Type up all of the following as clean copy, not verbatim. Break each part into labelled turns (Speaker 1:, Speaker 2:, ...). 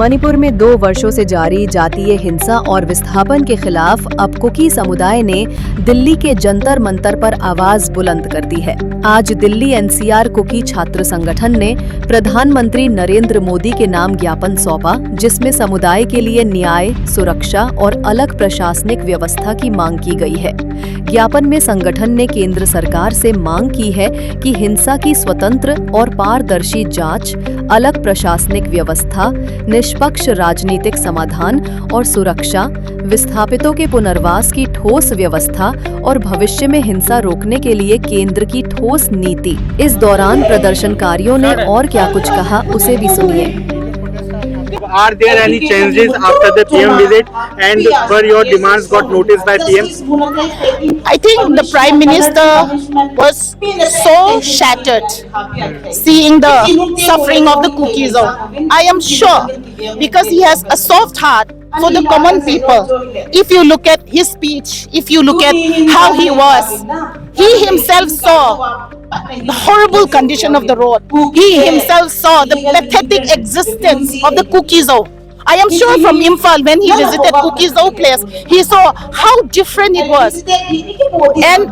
Speaker 1: मणिपुर में 2 वर्षों से जारी जातीय हिंसा और विस्थापन के खिलाफ अब कुकी समुदाय ने दिल्ली के जंतर मंतर पर आवाज बुलंद कर दी है। आज दिल्ली एनसीआर कुकी छात्र संगठन ने प्रधानमंत्री नरेंद्र मोदी के नाम ज्ञापन सौंपा, जिसमें समुदाय के लिए न्याय, सुरक्षा और अलग प्रशासनिक व्यवस्था की मांग की गई है। ज्ञापन में संगठन ने केंद्र सरकार से मांग की है कि हिंसा की स्वतंत्र और पारदर्शी जांच, अलग प्रशासनिक व्यवस्था, निष्पक्ष राजनीतिक समाधान और सुरक्षा, विस्थापितों के पुनर्वास की ठोस व्यवस्था और भविष्य में हिंसा रोकने के लिए केंद्र की ठोस नीति। इस दौरान प्रदर्शनकारियों ने और क्या कुछ कहा, उसे भी सुनिए।
Speaker 2: Are there any changes after the PM visit, and were your demands got noticed by PM?
Speaker 3: I think the Prime Minister was so shattered seeing the suffering of the Kuki zone. I am sure because he has a soft heart for the common people. If you look at his speech, if you look at how he was, he himself saw the horrible condition of the road. He himself saw the pathetic existence of the Kuki zone. I am sure from Imphal, when he visited Kuki zone place, he saw how different it was. And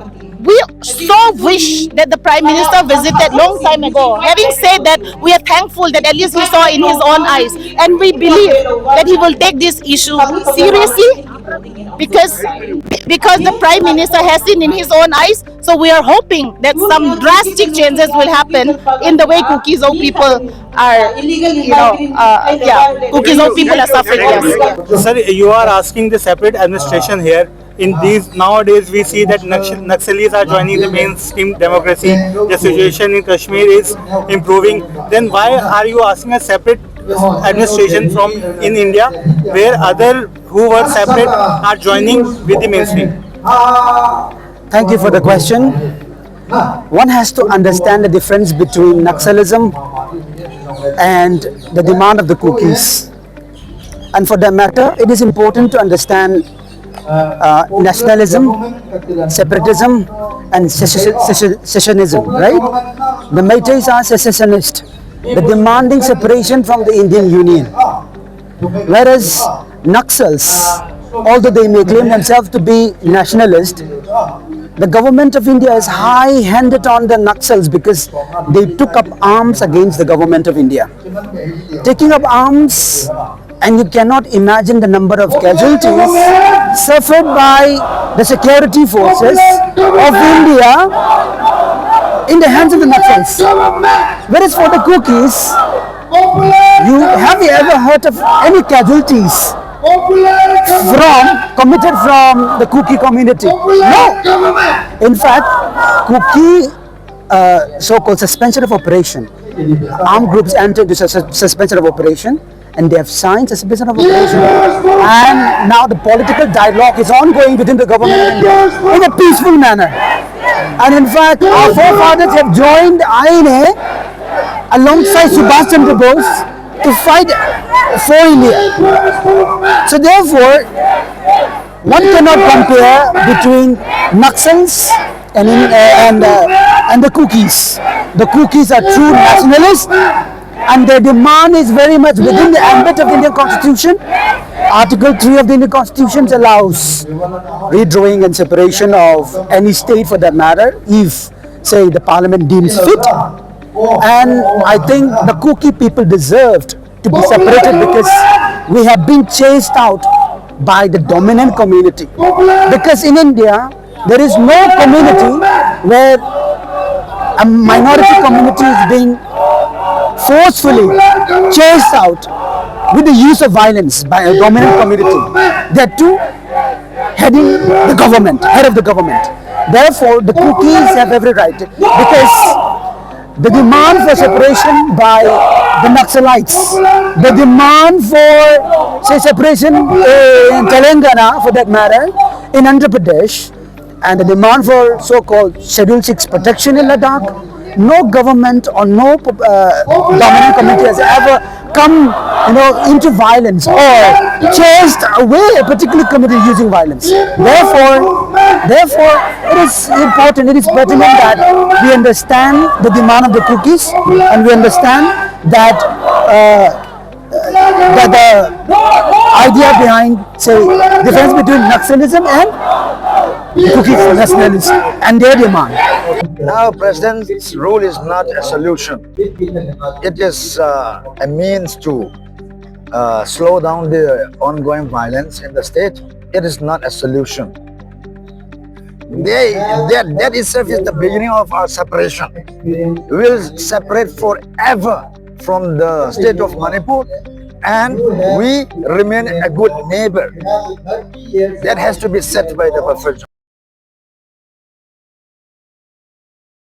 Speaker 3: we so wish that the Prime Minister visited long time ago. Having said that, we are thankful that at least he saw in his own eyes, and we believe that he will take this issue seriously because the Prime Minister has seen in his own eyes. So we are hoping that some drastic changes will happen in the way Kuki zone people are, Kuki zone people are suffering. Yes.
Speaker 2: Sir, you are asking the separate administration here. In these nowadays, we see that Naxalis are joining the mainstream democracy. The situation in Kashmir is improving. Then why are you asking a separate administration from in India, where other who were separate are joining with the mainstream?
Speaker 4: Thank you for the question. One has to understand the difference between Naxalism and the demand of the Kukis. And for that matter, it is important to understand nationalism, separatism, and secessionism, right? The Meiteis are secessionist, the demanding separation from the Indian Union. Whereas Naxals, although they may claim themselves to be nationalist, the government of India is high-handed on the Naxals because they took up arms against the government of India. Taking up arms, and you cannot imagine the number of casualties suffered by the security forces of India in the hands of the Naxals. Whereas for the Kukis, have you ever heard of any casualties committed from the Kuki community? No. In fact, Kuki so-called suspension of operation, armed groups entered into suspension of operation, and they have signed suspension of operation. And now the political dialogue is ongoing within the government of India in a peaceful manner. And in fact, our forefathers have joined INA alongside Subhash Chandra Bose to fight for India. So therefore, one cannot compare between Naxals and the Kukis. The Kukis are true nationalists, and their demand is very much within the ambit of the Indian Constitution. Article 3 of the Indian Constitution allows redrawing and separation of any state for that matter, if, say, the parliament deems fit. And I think the Kuki people deserved to be separated because we have been chased out by the dominant community. Because in India, there is no community where a minority community is being forcefully chased out with the use of violence by a dominant community. That too heading the government, head of the government. Therefore, the Kukis have every right because the demand for separation by the Naxalites, the demand for, say, separation in Telangana for that matter, in Andhra Pradesh, and the demand for so-called Schedule 6 protection in Ladakh, no government or no dominant community has ever come into violence or chased away a particular community using violence. Therefore, it is important, it is pertinent that we understand the demand of the Kukis, and we understand that the idea behind, say, difference between Naxalism and Kuki nationalism and their demand.
Speaker 5: Now, President's rule is not a solution. It is a means to slow down the ongoing violence in the state. It is not a solution. That itself is the beginning of our separation. We will separate forever from the state of Manipur, and we remain a good neighbor. That has to be set by the Buffalo.